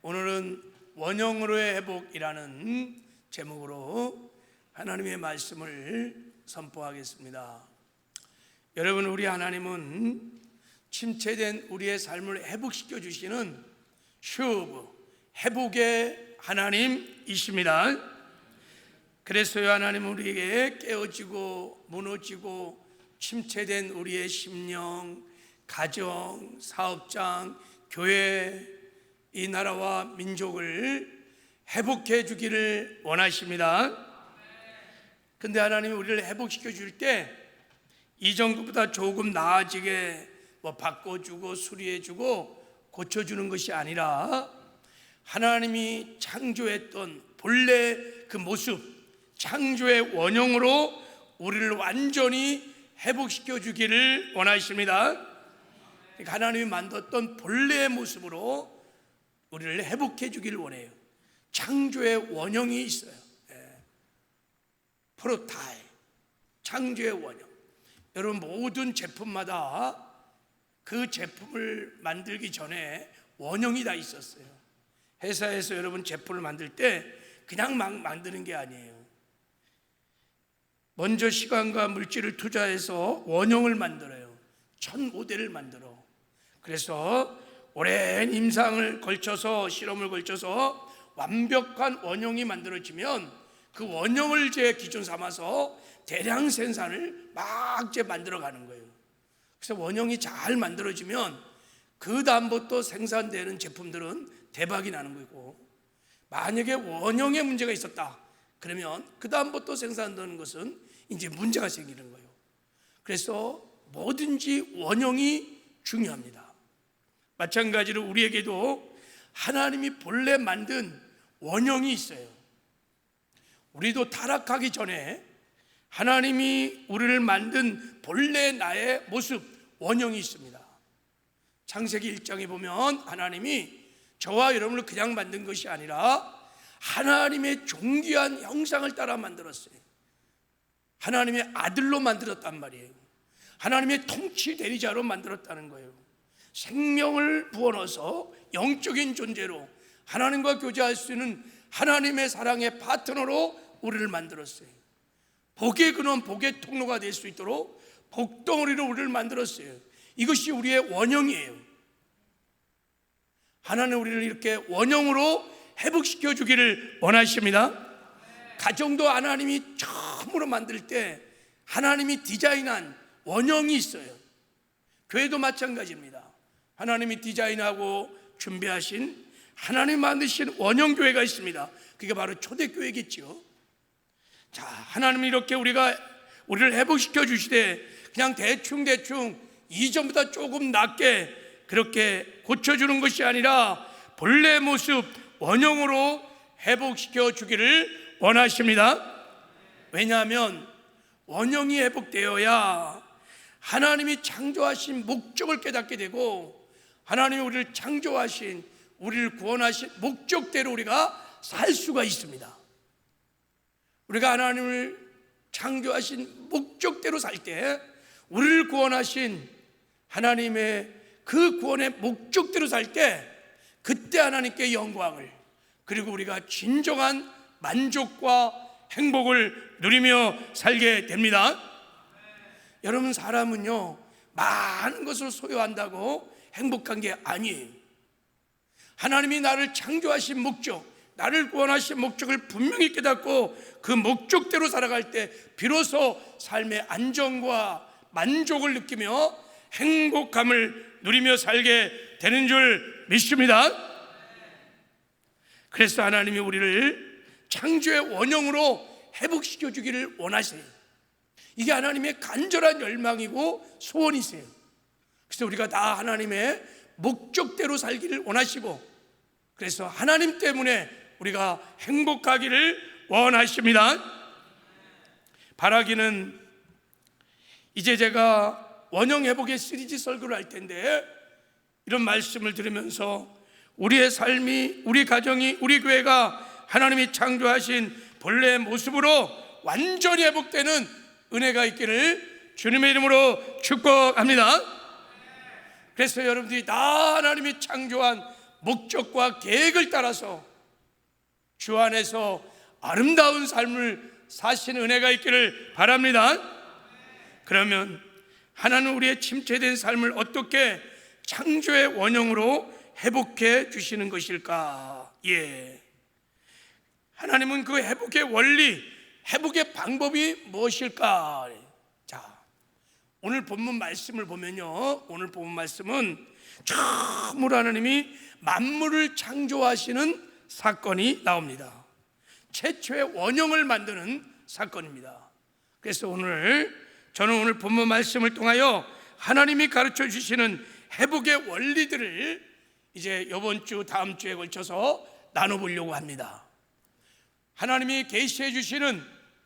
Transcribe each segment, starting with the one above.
오늘은 원형으로의 회복이라는 제목으로 하나님의 말씀을 선포하겠습니다. 여러분, 우리 하나님은 침체된 우리의 삶을 회복시켜 주시는 슈브, 회복의 하나님이십니다. 그래서요, 하나님은 우리에게 깨어지고 무너지고 침체된 우리의 심령, 가정, 사업장, 교회, 이 나라와 민족을 회복해 주기를 원하십니다. 근데 하나님이 우리를 회복시켜 줄 때 이전보다 조금 나아지게 바꿔주고 수리해주고 고쳐주는 것이 아니라 하나님이 창조했던 본래 그 모습, 창조의 원형으로 우리를 완전히 회복시켜 주기를 원하십니다. 하나님이 만들었던 본래의 모습으로 우리를 회복해 주기를 원해요. 창조의 원형이 있어요. 프로타입, 창조의 원형. 여러분, 모든 제품마다 그 제품을 만들기 전에 원형이 다 있었어요. 회사에서 여러분 제품을 만들 때 그냥 막 만드는 게 아니에요. 먼저 시간과 물질을 투자해서 원형을 만들어요. 첫 모델을 만들어. 그래서 오랜 임상을 걸쳐서, 실험을 걸쳐서 완벽한 원형이 만들어지면 그 원형을 제 기준 삼아서 대량 생산을 막 만들어가는 거예요. 그래서 원형이 잘 만들어지면 그 다음부터 생산되는 제품들은 대박이 나는 거고, 만약에 원형에 문제가 있었다 그러면 그 다음부터 생산되는 것은 이제 문제가 생기는 거예요. 그래서 뭐든지 원형이 중요합니다. 마찬가지로 우리에게도 하나님이 본래 만든 원형이 있어요. 우리도 타락하기 전에 하나님이 우리를 만든 본래 나의 모습, 원형이 있습니다. 창세기 1장에 보면 하나님이 저와 여러분을 그냥 만든 것이 아니라 하나님의 존귀한 형상을 따라 만들었어요. 하나님의 아들로 만들었단 말이에요. 하나님의 통치 대리자로 만들었다는 거예요. 생명을 부어넣어서 영적인 존재로 하나님과 교제할 수 있는 하나님의 사랑의 파트너로 우리를 만들었어요. 복의 근원, 복의 통로가 될 수 있도록 복덩어리로 우리를 만들었어요. 이것이 우리의 원형이에요. 하나님 우리를 이렇게 원형으로 회복시켜 주기를 원하십니다. 가정도 하나님이 처음으로 만들 때 하나님이 디자인한 원형이 있어요. 교회도 마찬가지입니다. 하나님이 디자인하고 준비하신, 하나님 만드신 원형교회가 있습니다. 그게 바로 초대교회겠죠. 자, 하나님이 이렇게 우리를 회복시켜 주시되 그냥 대충 이전보다 조금 낫게 그렇게 고쳐주는 것이 아니라 본래 모습, 원형으로 회복시켜 주기를 원하십니다. 왜냐하면 원형이 회복되어야 하나님이 창조하신 목적을 깨닫게 되고, 하나님이 우리를 창조하신, 우리를 구원하신 목적대로 우리가 살 수가 있습니다. 우리가 하나님을 창조하신 목적대로 살 때, 우리를 구원하신 하나님의 그 구원의 목적대로 살 때, 그때 하나님께 영광을, 그리고 우리가 진정한 만족과 행복을 누리며 살게 됩니다. 여러분, 사람은요 많은 것을 소유한다고 행복한 게 아니에요. 하나님이 나를 창조하신 목적, 나를 구원하신 목적을 분명히 깨닫고 그 목적대로 살아갈 때 비로소 삶의 안정과 만족을 느끼며 행복감을 누리며 살게 되는 줄 믿습니다. 그래서 하나님이 우리를 창조의 원형으로 회복시켜 주기를 원하세요. 이게 하나님의 간절한 열망이고 소원이세요. 그래서 우리가 다 하나님의 목적대로 살기를 원하시고, 그래서 하나님 때문에 우리가 행복하기를 원하십니다. 바라기는, 이제 제가 원형 회복의 시리즈 설교를 할 텐데, 이런 말씀을 들으면서 우리의 삶이, 우리 가정이, 우리 교회가 하나님이 창조하신 본래의 모습으로 완전히 회복되는 은혜가 있기를 주님의 이름으로 축복합니다. 그래서 여러분들이 다 하나님이 창조한 목적과 계획을 따라서 주 안에서 아름다운 삶을 사시는 은혜가 있기를 바랍니다. 그러면 하나님 우리의 침체된 삶을 어떻게 창조의 원형으로 회복해 주시는 것일까? 하나님은 그 회복의 원리, 회복의 방법이 무엇일까? 자, 오늘 본문 말씀을 보면요, 오늘 본문 말씀은 처음으로 하나님이 만물을 창조하시는 사건이 나옵니다. 최초의 원형을 만드는 사건입니다. 그래서 저는 오늘 본문 말씀을 통하여 하나님이 가르쳐 주시는 회복의 원리들을 이제 이번 주, 다음 주에 걸쳐서 나눠보려고 합니다. 하나님이 계시해 주시는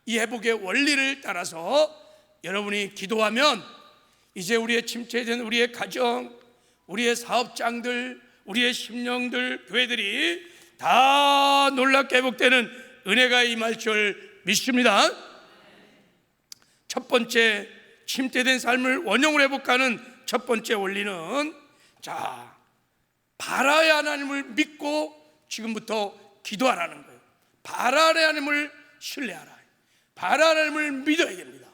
이 회복의 원리를 따라서 여러분이 기도하면 이제 우리의 침체된 우리의 가정, 우리의 사업장들, 우리의 심령들, 교회들이 다 놀랍게 회복되는 은혜가 임할 줄 믿습니다. 첫 번째, 침체된 삶을 원형으로 회복하는 첫 번째 원리는, 자, 바라의 하나님을 믿고 지금부터 기도하라는 거예요. 바라의 하나님을 신뢰하라. 바라의 하나님을 믿어야 됩니다.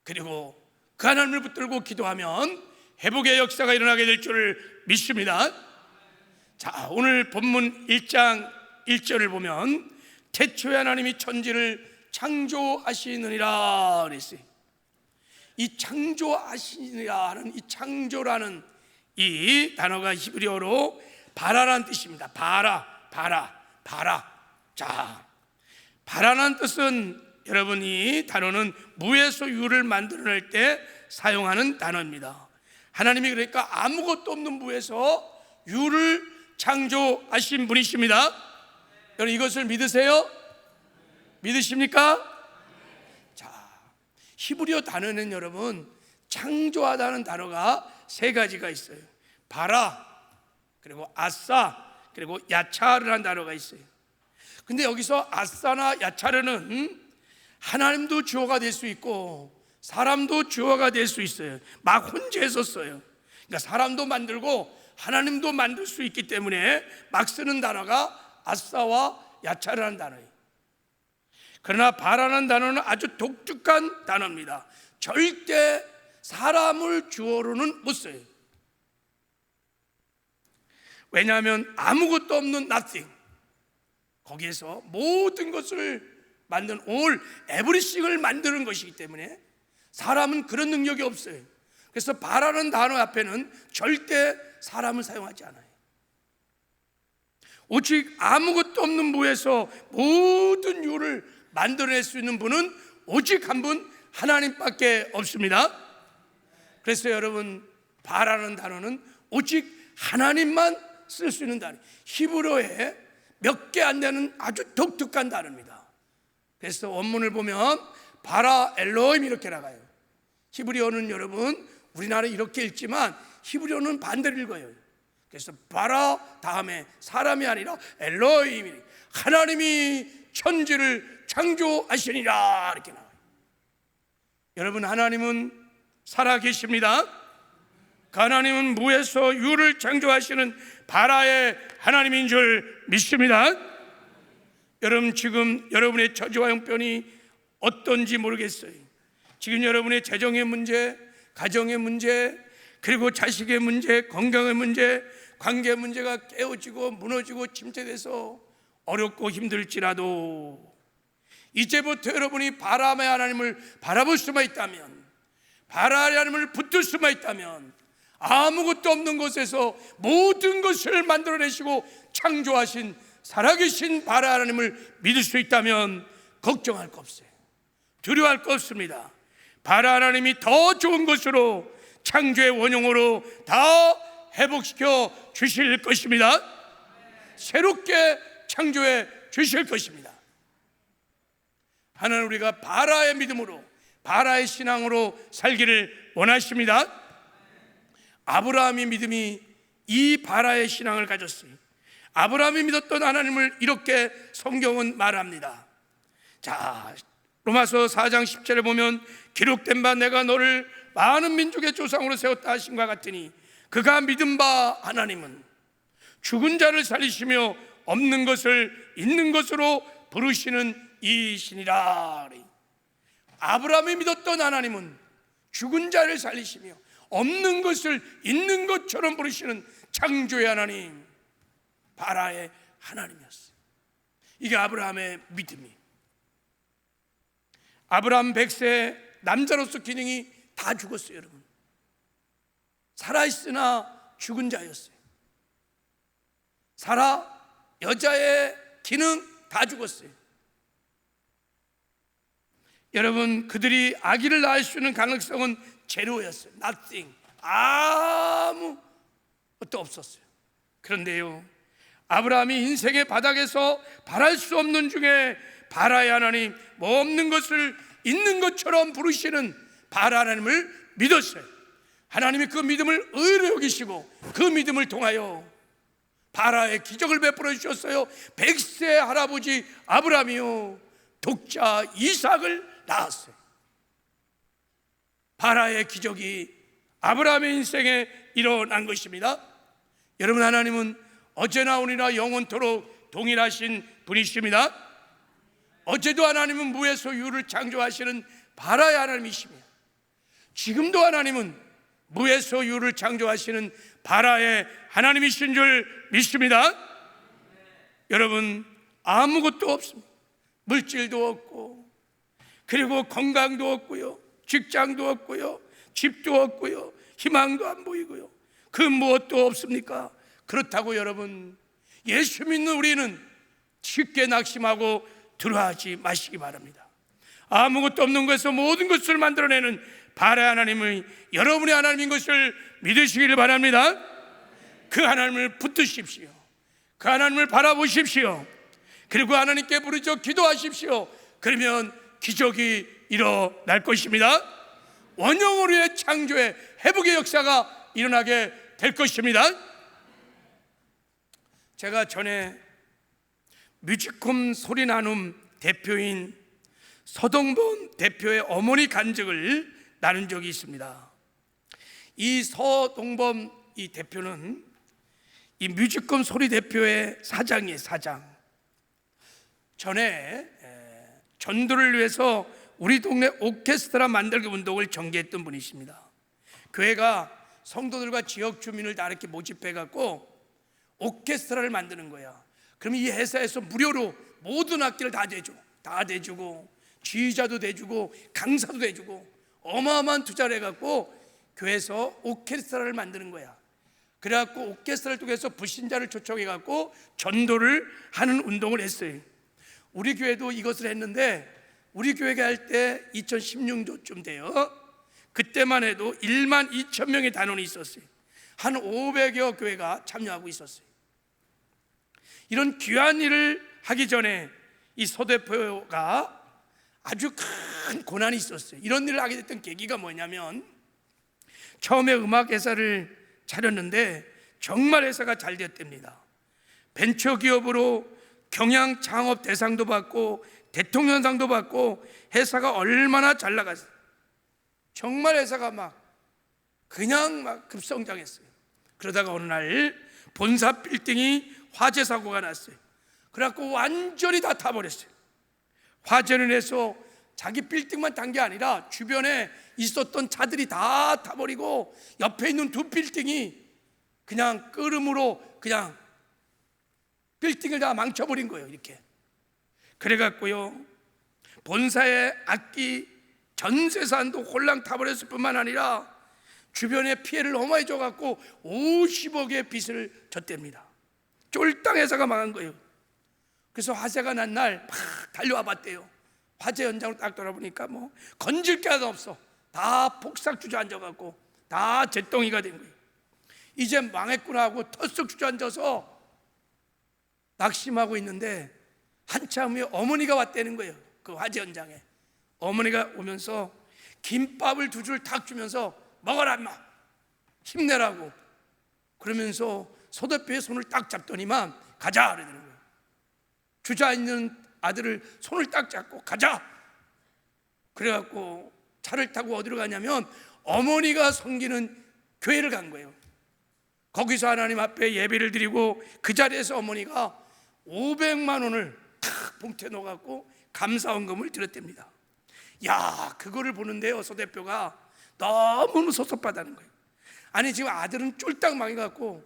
그리고 그 하나님을 붙들고 기도하면 회복의 역사가 일어나게 될 줄을 믿습니다. 자, 오늘 본문 1장 1절을 보면 태초에 하나님이 천지를 창조하시느니라 그랬어요. 이 창조하시느니라 하는 이 창조라는 이 단어가 히브리어로 바라라는 뜻입니다. 바라. 자, 바라라는 뜻은 여러분, 이 단어는 무에서 유를 만들어낼 때 사용하는 단어입니다. 하나님이 그러니까 아무것도 없는 무에서 유를 창조하신 분이십니다. 여러분, 이것을 믿으세요? 믿으십니까? 자, 히브리어 단어는 여러분, 창조하다는 단어가 세 가지가 있어요. 바라, 그리고 아싸, 그리고 야차르라는 단어가 있어요. 근데 여기서 아싸나 야차르는 하나님도 주어가 될 수 있고 사람도 주어가 될 수 있어요. 막 혼재해서 써요. 그러니까 사람도 만들고 하나님도 만들 수 있기 때문에 막 쓰는 단어가 아싸와 야차르라는 단어예요. 그러나 바라는 단어는 아주 독특한 단어입니다. 절대 사람을 주어로는 못 써요. 왜냐하면 아무것도 없는 nothing, 거기에서 모든 것을 만든 all, everything을 만드는 것이기 때문에 사람은 그런 능력이 없어요. 그래서 바라는 단어 앞에는 절대 사람을 사용하지 않아요. 오직 아무것도 없는 무에서 모든 유를 만들어낼 수 있는 분은 오직 한 분, 하나님밖에 없습니다. 그래서 여러분, 바라는 단어는 오직 하나님만 쓸 수 있는 단어, 히브리어에 몇 개 안 되는 아주 독특한 단어입니다. 그래서 원문을 보면 바라 엘로임 이렇게 나가요. 히브리어는 여러분, 우리나라 이렇게 읽지만 히브리어는 반대로 읽어요. 그래서 바라 다음에 사람이 아니라 엘로임이, 하나님이 천지를 창조하시니라 이렇게 나와요. 여러분, 하나님은 살아계십니다. 그 하나님은 무에서 유를 창조하시는 바라의 하나님인 줄 믿습니다. 여러분, 지금 여러분의 처지와 형편이 어떤지 모르겠어요. 지금 여러분의 재정의 문제, 가정의 문제, 그리고 자식의 문제, 건강의 문제, 관계 문제가 깨어지고 무너지고 침체돼서 어렵고 힘들지라도 이제부터 여러분이 바라의 하나님을 바라볼 수만 있다면, 바라의 하나님을 붙들 수만 있다면, 아무것도 없는 곳에서 모든 것을 만들어내시고 창조하신 살아계신 바라 하나님을 믿을 수 있다면 걱정할 거 없어요. 두려워할 거 없습니다. 바라 하나님이 더 좋은 것으로 창조의 원형으로 다 회복시켜 주실 것입니다. 새롭게 창조해 주실 것입니다. 하나님, 우리가 바라의 믿음으로, 바라의 신앙으로 살기를 원하십니다. 아브라함의 믿음이 이 바라의 신앙을 가졌어요. 아브라함이 믿었던 하나님을 이렇게 성경은 말합니다. 자, 로마서 4장 10절에 보면 기록된 바 내가 너를 많은 민족의 조상으로 세웠다 하신 것 같으니 그가 믿은 바 하나님은 죽은 자를 살리시며 없는 것을 있는 것으로 부르시는 이시니라. 아브라함이 믿었던 하나님은 죽은 자를 살리시며 없는 것을 있는 것처럼 부르시는 창조의 하나님, 바라의 하나님이었어요. 이게 아브라함의 믿음이. 아브라함 100세 남자로서 기능이 다 죽었어요, 여러분. 살아있으나 죽은 자였어요. 사라 여자의 기능 다 죽었어요. 여러분, 그들이 아기를 낳을 수 있는 가능성은 제로였어요. Nothing. 아무것도 없었어요. 그런데요, 아브라함이 인생의 바닥에서 바랄 수 없는 중에 바라의 하나님, 뭐 없는 것을 있는 것처럼 부르시는 바라 하나님을 믿었어요. 하나님이 그 믿음을 의로 여기시고 그 믿음을 통하여 바라의 기적을 베풀어 주셨어요. 100세 할아버지 아브라함이요, 독자 이삭을 낳았어요. 바라의 기적이 아브라함의 인생에 일어난 것입니다. 여러분, 하나님은 어제나 오늘이나 영원토록 동일하신 분이십니다. 어제도 하나님은 무에서 유를 창조하시는 바라의 하나님이시며, 지금도 하나님은 무에서 유를 창조하시는 바라의 하나님이신 줄 믿습니다. 여러분, 아무것도 없습니다. 물질도 없고, 그리고 건강도 없고요, 직장도 없고요, 집도 없고요, 희망도 안 보이고요, 그 무엇도 없습니까? 그렇다고 여러분, 예수 믿는 우리는 쉽게 낙심하고 두려워하지 마시기 바랍니다. 아무것도 없는 것에서 모든 것을 만들어내는 바라의 하나님의 여러분의 하나님인 것을 믿으시기를 바랍니다. 그 하나님을 붙드십시오. 그 하나님을 바라보십시오. 그리고 하나님께 부르짖어 기도하십시오. 그러면 기적이 일어날 것입니다. 원형으로의 창조의 회복의 역사가 일어나게 될 것입니다. 제가 전에 뮤지컴 소리나눔 대표인 서동범 대표의 어머니 간증을 나눈 적이 있습니다. 이 서동범 이 대표는 이 뮤지컴 소리 대표의 사장이에요, 사장. 전에 전도를 위해서 우리 동네 오케스트라 만들기 운동을 전개했던 분이십니다. 교회가 성도들과 지역 주민을 다 이렇게 모집해 갖고 오케스트라를 만드는 거야. 그럼 이 회사에서 무료로 모든 악기를 다 대주고 지휘자도 대주고 강사도 대주고 어마어마한 투자를 해갖고 교회에서 오케스트라를 만드는 거야. 그래갖고 오케스트라를 통해서 불신자를 초청해갖고 전도를 하는 운동을 했어요. 우리 교회도 이것을 했는데, 우리 교회가 할 때 2016년도쯤 돼요. 그때만 해도 1만 2천 명의 단원이 있었어요. 한 500여 교회가 참여하고 있었어요. 이런 귀한 일을 하기 전에 이 서 대표가 아주 큰 고난이 있었어요. 이런 일을 하게 됐던 계기가 뭐냐면, 처음에 음악 회사를 차렸는데 정말 회사가 잘 됐답니다. 벤처기업으로 경영 창업 대상도 받고 대통령상도 받고 회사가 얼마나 잘 나갔어요. 정말 회사가 그냥 급성장했어요. 그러다가 어느 날 본사 빌딩이 화재 사고가 났어요. 그래갖고 완전히 다 타버렸어요. 화재는 해서 자기 빌딩만 탄 게 아니라 주변에 있었던 차들이 다 타버리고 옆에 있는 두 빌딩이 그냥 끓음으로 그냥 빌딩을 다 망쳐버린 거예요. 이렇게. 그래갖고요, 본사의 악기 전세산도 홀랑 타버렸을 뿐만 아니라 주변에 피해를 어마어마히 줘갖고 50억의 빚을 졌답니다. 쫄딱 회사가 망한 거예요. 그래서 화재가 난 날 막 달려와 봤대요. 화재 현장으로 딱 돌아보니까 건질 게 하나 없어. 다 폭삭 주저앉아갖고 다 잿덩이가 된 거예요. 이제 망했구나 하고 털썩 주저앉아서 낙심하고 있는데, 한참 후에 어머니가 왔다는 거예요. 그 화재 현장에 어머니가 오면서 김밥을 2줄 탁 주면서 먹어라 인마, 힘내라고 그러면서 서 대표의 손을 딱 잡더니만 가자 그러는 거예요. 주저앉는 아들을 손을 딱 잡고 가자. 그래갖고 차를 타고 어디로 가냐면 어머니가 섬기는 교회를 간 거예요. 거기서 하나님 앞에 예배를 드리고 그 자리에서 어머니가 500만 원을 탁 봉투에 넣어갖고 감사원금을 드렸답니다. 야, 그거를 보는데요, 서 대표가 너무 섭섭하다는 거예요. 아니 지금 아들은 쫄딱 망해갖고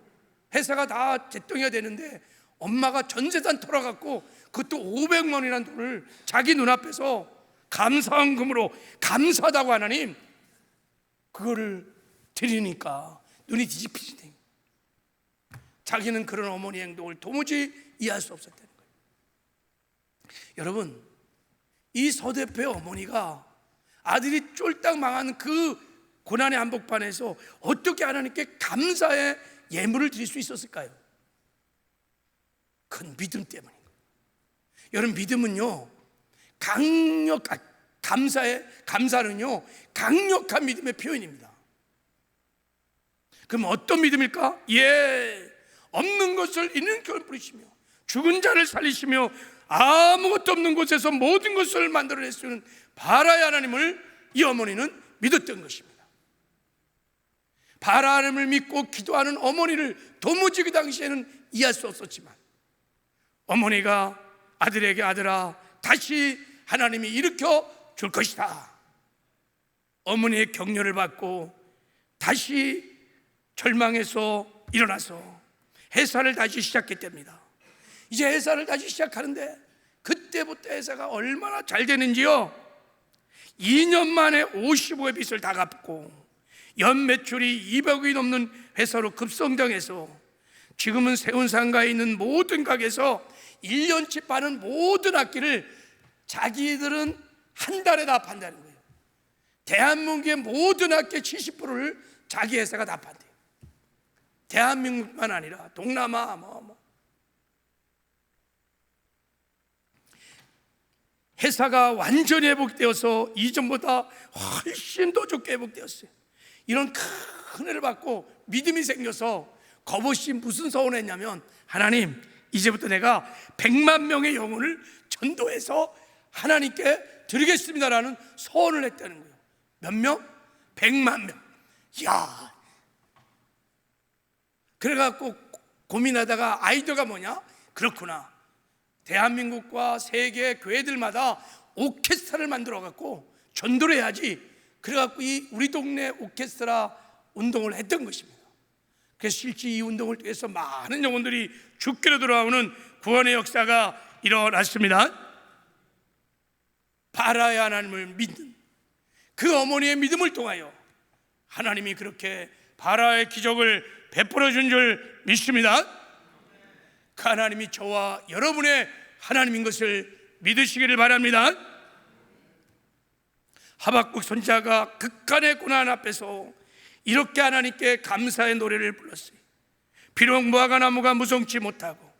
회사가 다 제똥이가 되는데 엄마가 전 재산 털어갖고 그것도 500만 원이라는 돈을 자기 눈앞에서 감사원금으로 감사하다고 하나님 그거를 드리니까 눈이 뒤집히시네. 자기는 그런 어머니 행동을 도무지 이해할 수 없었다는 거예요. 여러분, 이 서 대표의 어머니가 아들이 쫄딱 망하는 그 고난의 한복판에서 어떻게 하나님께 감사의 예물을 드릴 수 있었을까요? 큰 믿음 때문인 거예요. 여러분, 믿음은요 감사는요 강력한 믿음의 표현입니다. 그럼 어떤 믿음일까? 없는 것을 있는 것을 부르시며 죽은 자를 살리시며 아무것도 없는 곳에서 모든 것을 만들어낼 수 있는 바라의 하나님을 이 어머니는 믿었던 것입니다. 바라 하나님을 믿고 기도하는 어머니를 도무지 그 당시에는 이해할 수 없었지만 어머니가 아들에게 아들아 다시 하나님이 일으켜 줄 것이다. 어머니의 격려를 받고 다시 절망해서 일어나서 회사를 다시 시작했답니다. 이제 회사를 다시 시작하는데 그때부터 회사가 얼마나 잘 되는지요. 2년 만에 55의 빚을 다 갚고 연 매출이 200억이 넘는 회사로 급성장해서 지금은 세운상가에 있는 모든 가게에서 1년치 파는 모든 악기를 자기들은 한 달에 다 판다는 거예요. 대한민국의 모든 악기의 70%를 자기 회사가 다 판대요. 대한민국만 아니라 동남아 회사가 완전히 회복되어서 이전보다 훨씬 더 좋게 회복되었어요. 이런 큰 은혜를 받고 믿음이 생겨서 겁없이 무슨 서원을 했냐면 하나님 이제부터 내가 100만 명의 영혼을 전도해서 하나님께 드리겠습니다라는 서원을 했다는 거예요. 몇 명? 100만 명. 이야, 그래갖고 고민하다가 아이디어가 뭐냐? 그렇구나, 대한민국과 세계 교회들마다 오케스트라를 만들어갖고 전도를 해야지. 그래갖고 이 우리 동네 오케스트라 운동을 했던 것입니다. 그래서 실제 이 운동을 통해서 많은 영혼들이 주께로 돌아오는 구원의 역사가 일어났습니다. 바라의 하나님을 믿는 그 어머니의 믿음을 통하여 하나님이 그렇게 바라의 기적을 베풀어 준 줄 믿습니다. 그 하나님이 저와 여러분의 하나님인 것을 믿으시기를 바랍니다. 하박국 선지자가 극한의 고난 앞에서 이렇게 하나님께 감사의 노래를 불렀어요. 비록 무화과나무가 무성치 못하고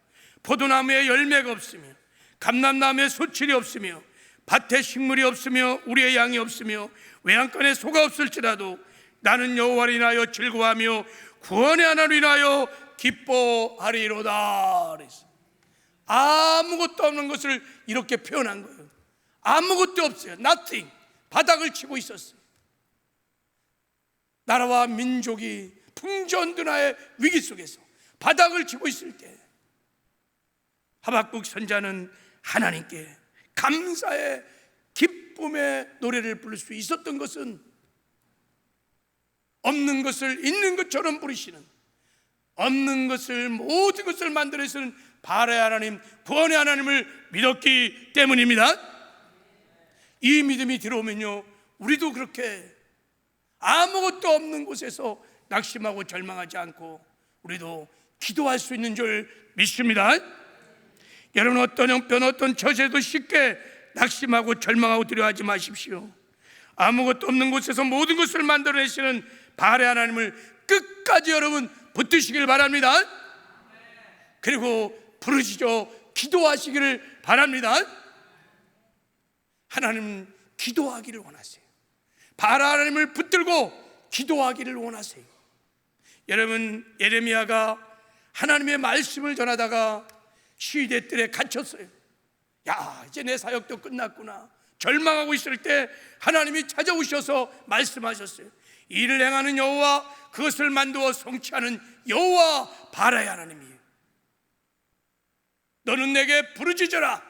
포도나무에 열매가 없으며 감람나무에 소출이 없으며 밭에 식물이 없으며 우리의 양이 없으며 외양간에 소가 없을지라도 나는 여호와를 인하여 즐거워하며 구원의 하나님을 인하여 기뻐하리로다. 그랬어요. 아무것도 없는 것을 이렇게 표현한 거예요. 아무것도 없어요. nothing. 바닥을 치고 있었어요. 나라와 민족이 풍전등화의 위기 속에서 바닥을 치고 있을 때 하박국 선지자는 하나님께 감사의 기쁨의 노래를 부를 수 있었던 것은 없는 것을 있는 것처럼 부르시는, 없는 것을 모든 것을 만들어내시는 바라의 하나님, 구원의 하나님을 믿었기 때문입니다. 이 믿음이 들어오면요 우리도 그렇게 아무것도 없는 곳에서 낙심하고 절망하지 않고 우리도 기도할 수 있는 줄 믿습니다. 여러분, 어떤 형편 어떤 처지에도 쉽게 낙심하고 절망하고 두려워하지 마십시오. 아무것도 없는 곳에서 모든 것을 만들어내시는 바라의 하나님을 끝까지 여러분 붙드시길 바랍니다. 그리고 부르시죠. 기도하시기를 바랍니다. 하나님은 기도하기를 원하세요. 바라 하나님을 붙들고 기도하기를 원하세요. 여러분, 예레미야가 하나님의 말씀을 전하다가 시대 뜰에 갇혔어요. 야, 이제 내 사역도 끝났구나 절망하고 있을 때 하나님이 찾아오셔서 말씀하셨어요. 일을 행하는 여호와, 그것을 만두어 성취하는 여호와 바라의 하나님이에요. 너는 내게 부르짖어라.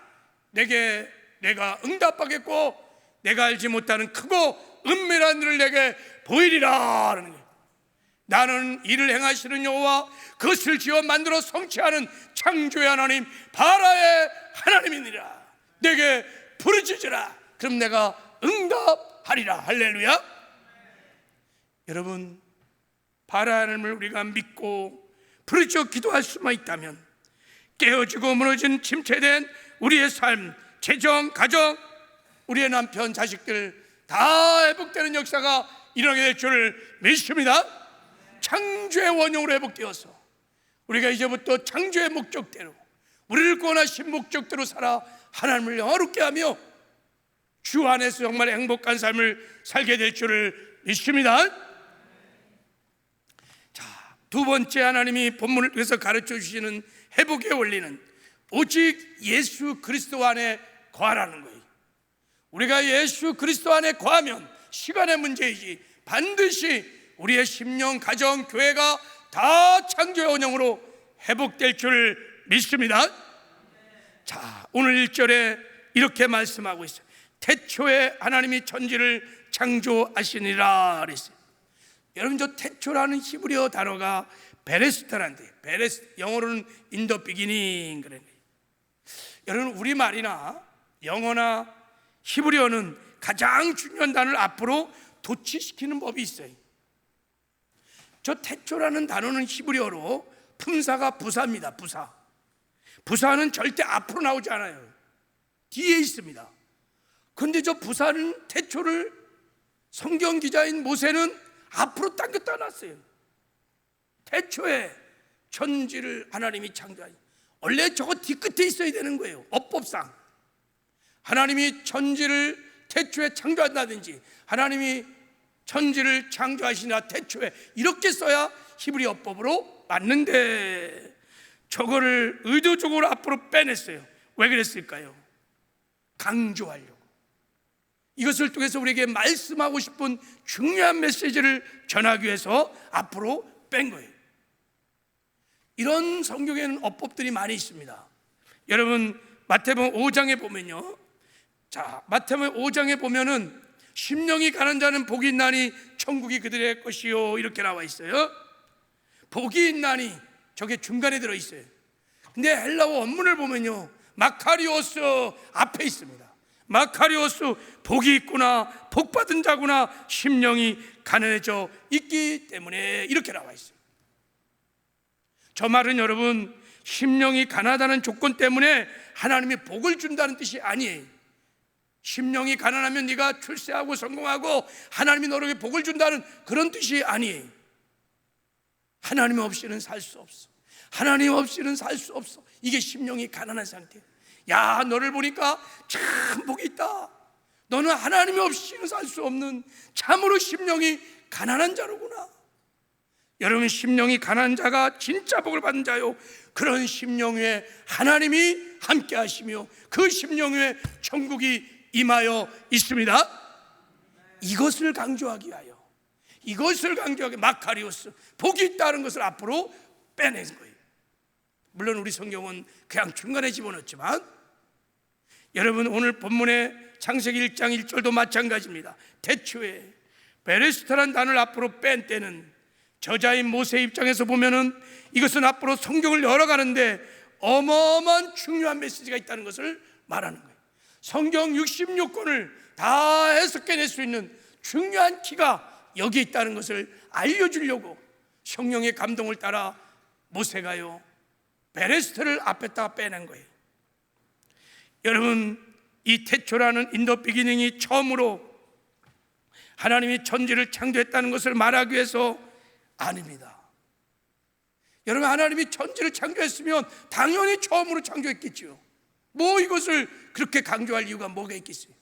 내가 응답하겠고 내가 알지 못하는 크고 은밀한 일을 내게 보이리라 하는 거예요. 나는 일을 행하시는 여호와, 그것을 지어 만들어 성취하는 창조의 하나님 바라의 하나님이니라. 내게 부르짖으라. 그럼 내가 응답하리라. 할렐루야. 여러분, 바라의 하나님을 우리가 믿고 부르짖어 기도할 수만 있다면 깨어지고 무너진 침체된 우리의 삶, 재정, 가정, 우리의 남편, 자식들 다 회복되는 역사가 일어나게 될 줄을 믿습니다. 창조의 원형으로 회복되어서 우리가 이제부터 창조의 목적대로, 우리를 구원하신 목적대로 살아 하나님을 영화롭게 하며 주 안에서 정말 행복한 삶을 살게 될 줄을 믿습니다. 자, 두 번째 하나님이 본문을 통해서 가르쳐 주시는 회복의 원리는 오직 예수 그리스도 안에 거하라는 거예요. 우리가 예수 그리스도 안에 거하면 시간의 문제이지 반드시 우리의 심령, 가정, 교회가 다 창조의 원형으로 회복될 줄 믿습니다. 자, 오늘 1절에 이렇게 말씀하고 있어요. 태초에 하나님이 천지를 창조하시니라 그랬어요. 여러분, 저 태초라는 히브리어 단어가 베레스타란데, 영어로는 in the beginning 그래요. 여러분, 우리말이나 영어나 히브리어는 가장 중요한 단어를 앞으로 도치시키는 법이 있어요. 저 태초라는 단어는 히브리어로 품사가 부사입니다. 부사는 절대 앞으로 나오지 않아요. 뒤에 있습니다. 그런데 저 부사는, 태초를 성경 기자인 모세는 앞으로 당겼다 놨어요. 태초에 천지를 하나님이 창조하니, 원래 저거 뒤끝에 있어야 되는 거예요. 어법상 하나님이 천지를 태초에 창조한다든지 하나님이 천지를 창조하시나 태초에, 이렇게 써야 히브리 어법으로 맞는데 저거를 의도적으로 앞으로 빼냈어요. 왜 그랬을까요? 강조하려고. 이것을 통해서 우리에게 말씀하고 싶은 중요한 메시지를 전하기 위해서 앞으로 뺀 거예요. 이런 성경에는 어법들이 많이 있습니다. 여러분, 마태복음 5장에 보면요, 자, 마태복음 5장에 보면은 심령이 가난 자는 복이 있나니 천국이 그들의 것이요, 이렇게 나와 있어요. 복이 있나니, 저게 중간에 들어있어요. 근데 헬라어 원문을 보면요, 마카리오스 앞에 있습니다. 마카리오스, 복이 있구나, 복받은 자구나, 심령이 가난해져 있기 때문에, 이렇게 나와 있어요. 저 말은 여러분, 심령이 가난하다는 조건 때문에 하나님이 복을 준다는 뜻이 아니에요. 심령이 가난하면 네가 출세하고 성공하고 하나님이 너에게 복을 준다는 그런 뜻이 아니에요. 하나님 없이는 살 수 없어. 하나님 없이는 살 수 없어. 이게 심령이 가난한 상태. 야, 너를 보니까 참 복이 있다. 너는 하나님 없이는 살 수 없는 참으로 심령이 가난한 자로구나. 여러분, 심령이 가난한 자가 진짜 복을 받은 자요, 그런 심령 위에 하나님이 함께 하시며 그 심령 위에 천국이 임하여 있습니다. 이것을 강조하기 위하여, 이것을 강조하기, 마카리오스, 복이 있다는 것을 앞으로 빼낸 거예요. 물론 우리 성경은 그냥 중간에 집어넣었지만, 여러분, 오늘 본문의 창세기 1장 1절도 마찬가지입니다. 태초에, 베레스타라는 단어를 앞으로 뺀 때는 저자인 모세 입장에서 보면은 이것은 앞으로 성경을 열어가는데 어마어마한 중요한 메시지가 있다는 것을 말하는 거예요. 성경 66권을 다 해석해낼 수 있는 중요한 키가 여기 있다는 것을 알려주려고 성령의 감동을 따라 모세가요, 베레스트를 앞에다가 빼낸 거예요. 여러분, 이 태초라는 인더 비기닝이 처음으로 하나님이 천지를 창조했다는 것을 말하기 위해서 아닙니다. 여러분, 하나님이 천지를 창조했으면 당연히 처음으로 창조했겠죠. 뭐 이것을 그렇게 강조할 이유가 뭐가 있겠어요?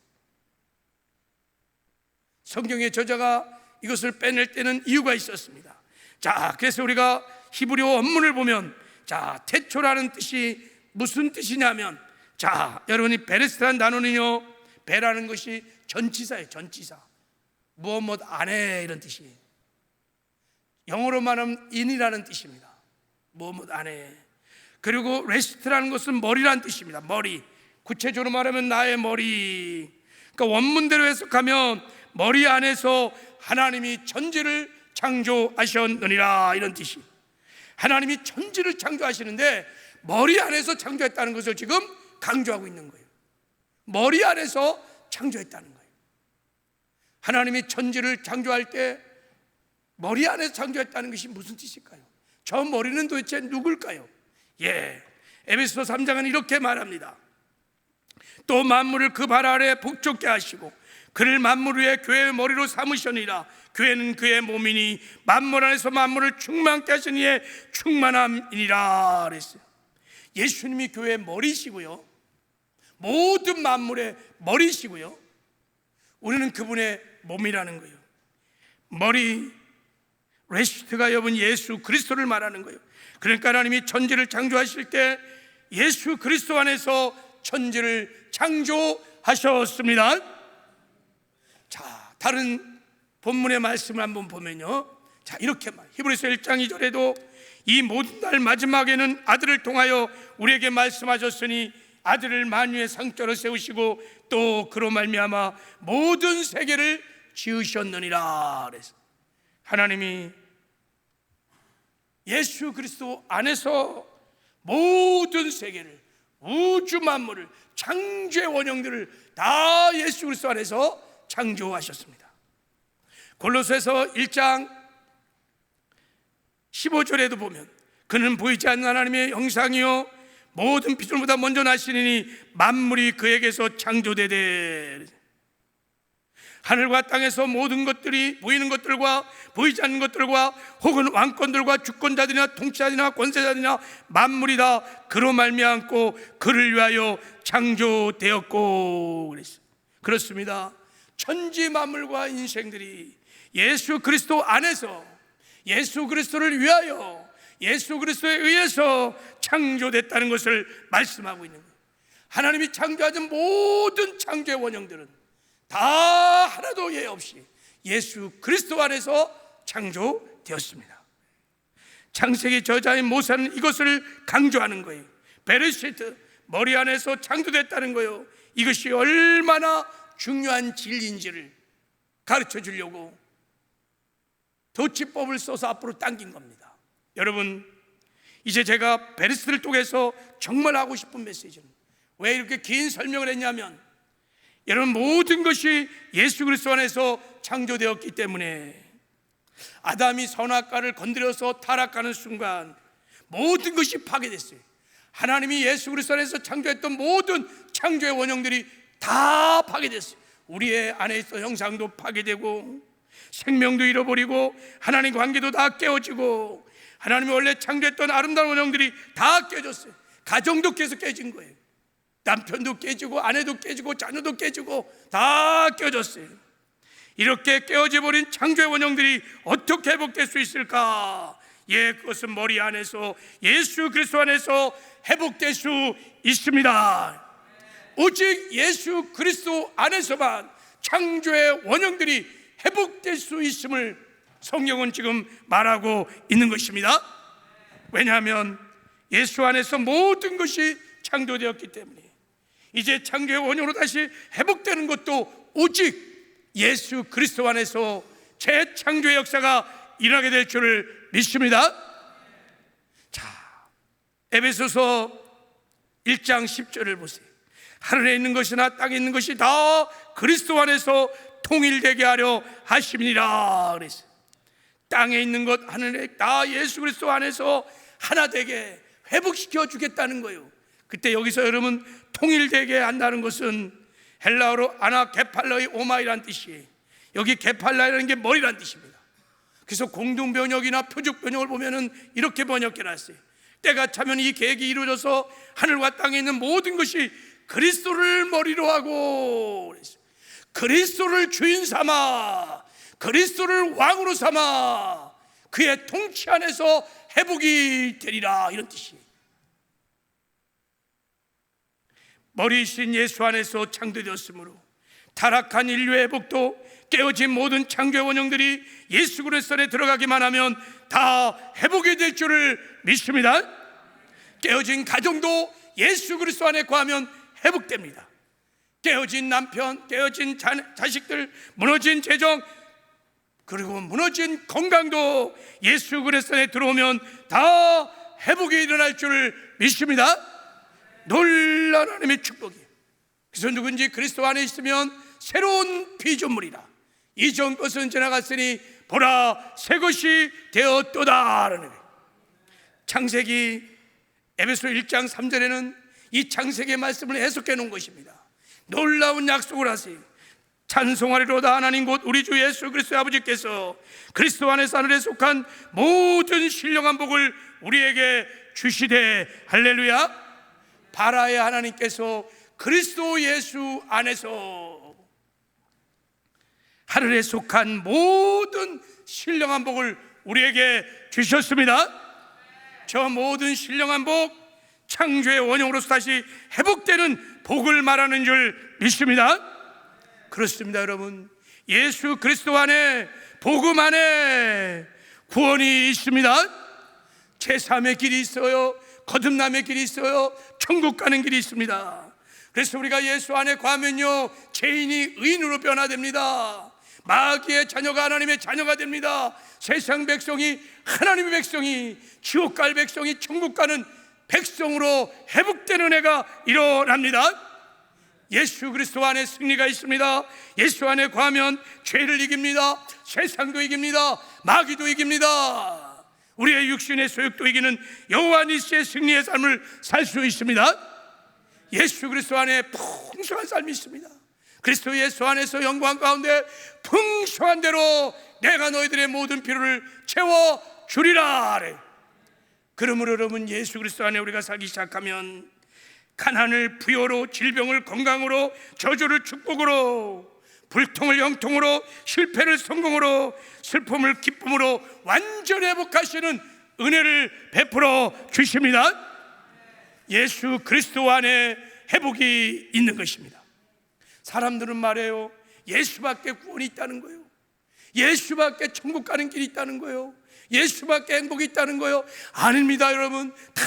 성경의 저자가 이것을 빼낼 때는 이유가 있었습니다. 자, 그래서 우리가 히브리어 원문을 보면, 자, 태초라는 뜻이 무슨 뜻이냐면, 자, 여러분이 베레스라는 단어는요, 베라는 것이 전치사예요. 전치사. 무엇 안에, 이런 뜻이에요. 영어로 말하면 in이라는 뜻입니다. 뭐뭐 안에. 그리고 rest라는 것은 머리라는 뜻입니다. 머리. 구체적으로 말하면 나의 머리. 그러니까 원문대로 해석하면 머리 안에서 하나님이 천지를 창조하셨느니라, 이런 뜻이. 하나님이 천지를 창조하시는데 머리 안에서 창조했다는 것을 지금 강조하고 있는 거예요. 머리 안에서 창조했다는 거예요. 하나님이 천지를 창조할 때 머리 안에서 창조했다는 것이 무슨 뜻일까요? 저 머리는 도대체 누굴까요? 에베소서 3장은 이렇게 말합니다. 또 만물을 그 발 아래 복종케 하시고 그를 만물 위에 교회의 머리로 삼으셨느니라. 교회는 그의 몸이니 만물 안에서 만물을 충만케 하신 이의 충만함이니라 그랬어요. 예수님이 교회의 머리시고요, 모든 만물의 머리시고요, 우리는 그분의 몸이라는 거예요. 머리, 레시트가 여러분 예수 그리스도를 말하는 거예요. 그러니까 하나님이 천지를 창조하실 때 예수 그리스도 안에서 천지를 창조하셨습니다. 자, 다른 본문의 말씀을 한번 보면요, 자, 이렇게 말, 히브리서 1장 2절에도 이 모든 날 마지막에는 아들을 통하여 우리에게 말씀하셨으니 아들을 만유의 상자로 세우시고 또 그로 말미암아 모든 세계를 지으셨느니라. 그래서 하나님이 예수 그리스도 안에서 모든 세계를, 우주 만물을, 창조의 원형들을 다 예수 그리스도 안에서 창조하셨습니다. 골로새서 1장 15절에도 보면 그는 보이지 않는 하나님의 형상이요 모든 피조물보다 먼저 나시니 만물이 그에게서 창조되되, 하늘과 땅에서 모든 것들이 보이는 것들과 보이지 않는 것들과 혹은 왕권들과 주권자들이나 통치자들이나 권세자들이나 만물이 다 그로 말미암고 그를 위하여 창조되었고 그랬어요. 그렇습니다. 천지 만물과 인생들이 예수 그리스도 안에서 예수 그리스도를 위하여 예수 그리스도에 의해서 창조됐다는 것을 말씀하고 있는 거예요. 하나님이 창조하신 모든 창조의 원형들은 다 하나도 예외 없이 예수 그리스도 안에서 창조되었습니다. 창세기 저자인 모세는 이것을 강조하는 거예요. 베르시트, 머리 안에서 창조됐다는 거예요. 이것이 얼마나 중요한 진리인지를 가르쳐 주려고 도치법을 써서 앞으로 당긴 겁니다. 여러분, 이제 제가 베르시트를 통해서 정말 하고 싶은 메시지는, 왜 이렇게 긴 설명을 했냐면, 여러분, 모든 것이 예수 그리스도 안에서 창조되었기 때문에 아담이 선악과를 건드려서 타락하는 순간 모든 것이 파괴됐어요. 하나님이 예수 그리스도 안에서 창조했던 모든 창조의 원형들이 다 파괴됐어요. 우리의 안에 있던 형상도 파괴되고 생명도 잃어버리고 하나님 관계도 다 깨어지고 하나님이 원래 창조했던 아름다운 원형들이 다 깨졌어요. 가정도 계속 깨진 거예요. 남편도 깨지고 아내도 깨지고 자녀도 깨지고 다 깨졌어요. 이렇게 깨어져 버린 창조의 원형들이 어떻게 회복될 수 있을까? 그것은 머리 안에서 예수 그리스도 안에서 회복될 수 있습니다. 오직 예수 그리스도 안에서만 창조의 원형들이 회복될 수 있음을 성경은 지금 말하고 있는 것입니다. 왜냐하면 예수 안에서 모든 것이 창조되었기 때문에 이제 창조의 원형으로 다시 회복되는 것도 오직 예수 그리스도 안에서 재창조의 역사가 일어나게 될 줄을 믿습니다. 자, 에베소서 1장 10절을 보세요. 하늘에 있는 것이나 땅에 있는 것이 다 그리스도 안에서 통일되게 하려 하심이니라 그랬어요. 땅에 있는 것, 하늘에 다 예수 그리스도 안에서 하나 되게 회복시켜 주겠다는 거예요. 그때 여기서 여러분 통일되게 한다는 것은 헬라어로 아나케팔러의 오마이란 뜻이에요. 여기 케팔라라는 게 머리란 뜻입니다. 그래서 공동 번역이나 표적 번역을 보면은 이렇게 번역해 놨어요. 때가 차면 이 계획이 이루어져서 하늘과 땅에 있는 모든 것이 그리스도를 머리로 하고 그랬어요. 그리스도를 주인 삼아 그리스도를 왕으로 삼아 그의 통치 안에서 회복이 되리라, 이런 뜻이에요. 머리이신 예수 안에서 창조되었으므로 타락한 인류의 회복도 깨어진 모든 창조의 원형들이 예수 그리스도 안에 들어가기만 하면 다 회복이 될 줄을 믿습니다. 깨어진 가정도 예수 그리스도 안에 거하면 회복됩니다. 깨어진 남편, 깨어진 자식들, 무너진 재정, 그리고 무너진 건강도 예수 그리스도 안에 들어오면 다 회복이 일어날 줄을 믿습니다. 놀라운 하나님의 축복이에요. 그래서 누군지 그리스도 안에 있으면 새로운 피조물이라. 이전 것은 지나갔으니 보라 새 것이 되었도다. 창세기 에베소 1장 3절에는 이 창세기의 말씀을 해석해 놓은 것입니다. 놀라운 약속을 하세요. 찬송하리로다 하나님 곧 우리 주 예수 그리스도의 아버지께서 그리스도 안에서 하늘에 속한 모든 신령한 복을 우리에게 주시되 할렐루야. 바라의 하나님께서 그리스도 예수 안에서 하늘에 속한 모든 신령한 복을 우리에게 주셨습니다. 저 모든 신령한 복, 창조의 원형으로서 다시 회복되는 복을 말하는 줄 믿습니다. 그렇습니다. 여러분, 예수 그리스도 안에, 복음 안에 구원이 있습니다. 제3의 길이 있어요. 거듭남의 길이 있어요. 천국 가는 길이 있습니다. 그래서 우리가 예수 안에 거하면요, 죄인이 의인으로 변화됩니다. 마귀의 자녀가 하나님의 자녀가 됩니다. 세상 백성이, 하나님의 백성이, 지옥 갈 백성이 천국 가는 백성으로 회복되는 해가 일어납니다. 예수 그리스도 안에 승리가 있습니다. 예수 안에 거하면 죄를 이깁니다. 세상도 이깁니다. 마귀도 이깁니다. 우리의 육신의 소욕도 이기는 여호와 니시의 승리의 삶을 살 수 있습니다. 예수 그리스도 안에 풍성한 삶이 있습니다. 그리스도 예수 안에서 영광 가운데 풍성한 대로 내가 너희들의 모든 필요를 채워주리라. 그러므로 여러분, 예수 그리스도 안에 우리가 살기 시작하면 가난을 부여로, 질병을 건강으로, 저주를 축복으로, 불통을 영통으로, 실패를 성공으로, 슬픔을 기쁨으로 완전히 회복하시는 은혜를 베풀어 주십니다. 예수 그리스도 안에 회복이 있는 것입니다. 사람들은 말해요, 예수밖에 구원이 있다는 거예요. 예수밖에 천국 가는 길이 있다는 거예요. 예수밖에 행복이 있다는 거예요. 아닙니다. 여러분, 다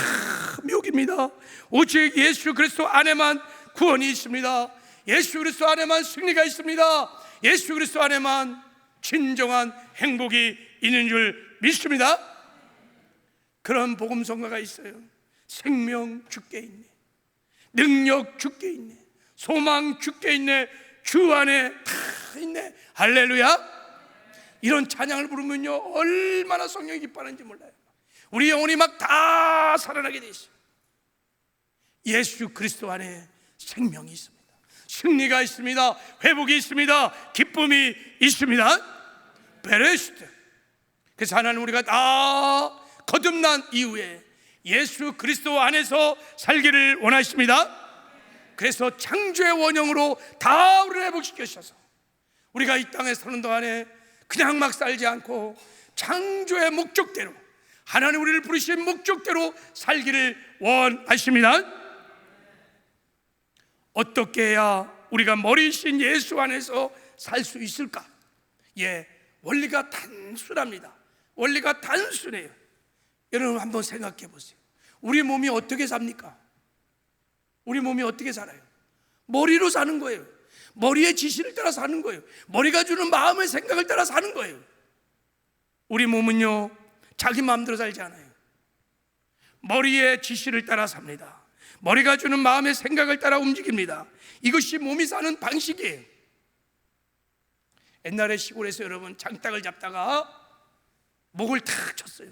미혹입니다. 오직 예수 그리스도 안에만 구원이 있습니다. 예수 그리스도 안에만 승리가 있습니다. 예수 그리스도 안에만 진정한 행복이 있는 줄 믿습니다. 그런 복음성가가 있어요. 생명 주께 있네, 능력 주께 있네, 소망 주께 있네, 주 안에 다 있네. 할렐루야. 이런 찬양을 부르면요, 얼마나 성령이 기뻐하는지 몰라요. 우리 영혼이 막 다 살아나게 돼 있어요. 예수 그리스도 안에 생명이 있습니다. 승리가 있습니다. 회복이 있습니다. 기쁨이 있습니다. 베레스트. 그래서 하나님, 우리가 다 거듭난 이후에 예수 그리스도 안에서 살기를 원하십니다. 그래서 창조의 원형으로 다 우리를 회복시키셔서 우리가 이 땅에 사는 동안에 그냥 막 살지 않고 창조의 목적대로, 하나님 우리를 부르신 목적대로 살기를 원하십니다. 어떻게 해야 우리가 머리이신 예수 안에서 살 수 있을까? 원리가 단순합니다. 원리가 단순해요. 여러분 한번 생각해 보세요. 우리 몸이 어떻게 삽니까? 우리 몸이 어떻게 살아요? 머리로 사는 거예요. 머리의 지시를 따라 사는 거예요. 머리가 주는 마음의 생각을 따라 사는 거예요. 우리 몸은요, 자기 마음대로 살지 않아요. 머리의 지시를 따라 삽니다. 머리가 주는 마음의 생각을 따라 움직입니다. 이것이 몸이 사는 방식이에요. 옛날에 시골에서 여러분 장닭을 잡다가 목을 탁 쳤어요.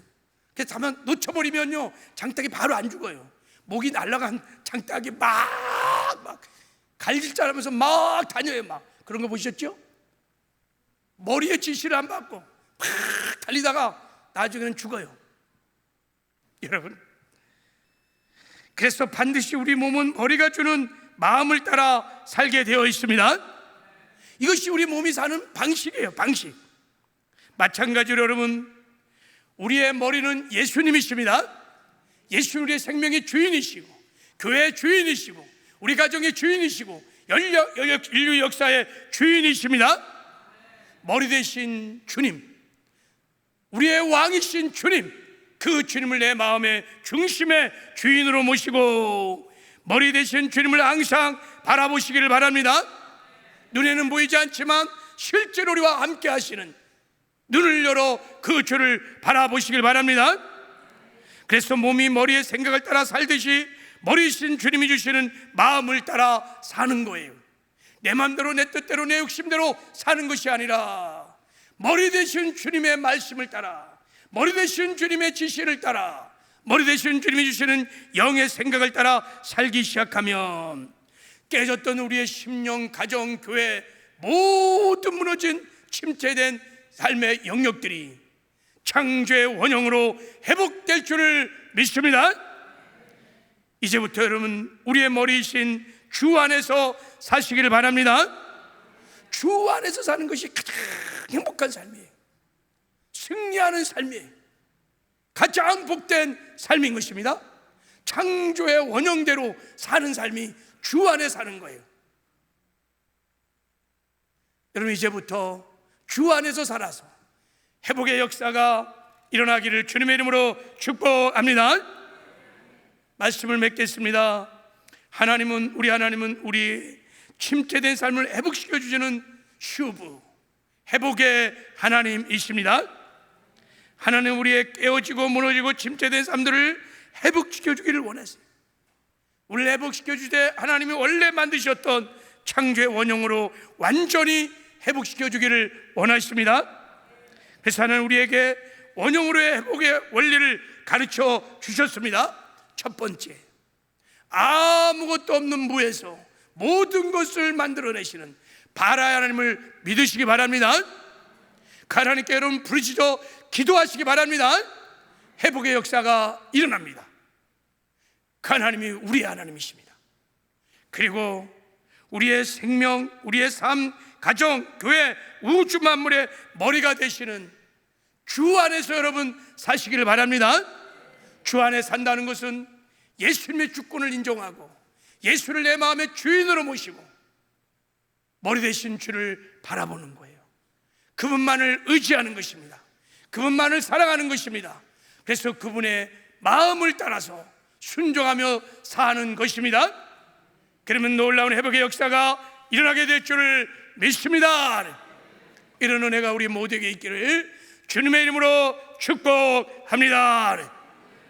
그래서 가만 놓쳐버리면요, 장닭이 바로 안 죽어요. 목이 날아간 장닭이 막 갈질자라면서 막 다녀요. 막 그런 거 보셨죠? 머리의 지시를 안 받고 막 달리다가 나중에는 죽어요. 여러분, 그래서 반드시 우리 몸은 머리가 주는 마음을 따라 살게 되어 있습니다. 이것이 우리 몸이 사는 방식이에요. 방식. 마찬가지로 여러분, 우리의 머리는 예수님이십니다. 예수님 우리의 생명의 주인이시고, 교회의 주인이시고, 우리 가정의 주인이시고, 인류 역사의 주인이십니다. 머리 대신 주님, 우리의 왕이신 주님, 그 주님을 내 마음의 중심의 주인으로 모시고 머리 대신 주님을 항상 바라보시기를 바랍니다. 눈에는 보이지 않지만 실제로 우리와 함께 하시는 눈을 열어 그 주를 바라보시길 바랍니다. 그래서 몸이 머리의 생각을 따라 살듯이 머리이신 주님이 주시는 마음을 따라 사는 거예요. 내 마음대로 내 뜻대로 내 욕심대로 사는 것이 아니라 머리 대신 주님의 말씀을 따라, 머리 대신 주님의 지시를 따라, 머리 대신 주님이 주시는 영의 생각을 따라 살기 시작하면 깨졌던 우리의 심령, 가정, 교회 모든 무너진 침체된 삶의 영역들이 창조의 원형으로 회복될 줄을 믿습니다. 이제부터 여러분 우리의 머리이신 주 안에서 사시기를 바랍니다. 주 안에서 사는 것이 가장 행복한 삶이에요. 승리하는 삶이에요. 가장 복된 삶인 것입니다. 창조의 원형대로 사는 삶이 주 안에 사는 거예요. 여러분 이제부터 주 안에서 살아서 회복의 역사가 일어나기를 주님의 이름으로 축복합니다. 말씀을 맺겠습니다. 하나님은 우리 침체된 삶을 회복시켜 주시는 슈브, 회복의 하나님이십니다. 하나님 우리의 깨어지고 무너지고 침체된 삶들을 회복시켜 주기를 원하세요. 우리를 회복시켜 주되 하나님이 원래 만드셨던 창조의 원형으로 완전히 회복시켜 주기를 원하십니다. 그래서 하나님 우리에게 원형으로의 회복의 원리를 가르쳐 주셨습니다. 첫 번째, 아무것도 없는 무에서 모든 것을 만들어내시는 바라의 하나님을 믿으시기 바랍니다. 그 하나님께 여러분 부르짖어 기도하시기 바랍니다. 회복의 역사가 일어납니다. 그 하나님이 우리의 하나님이십니다. 그리고 우리의 생명, 우리의 삶, 가정, 교회, 우주 만물의 머리가 되시는 주 안에서 여러분 사시기를 바랍니다. 주 안에 산다는 것은 예수님의 주권을 인정하고 예수를 내 마음의 주인으로 모시고 머리 대신 주를 바라보는 거예요. 그분만을 의지하는 것입니다. 그분만을 사랑하는 것입니다. 그래서 그분의 마음을 따라서 순종하며 사는 것입니다. 그러면 놀라운 회복의 역사가 일어나게 될 줄을 믿습니다. 이런 은혜가 우리 모두에게 있기를 주님의 이름으로 축복합니다.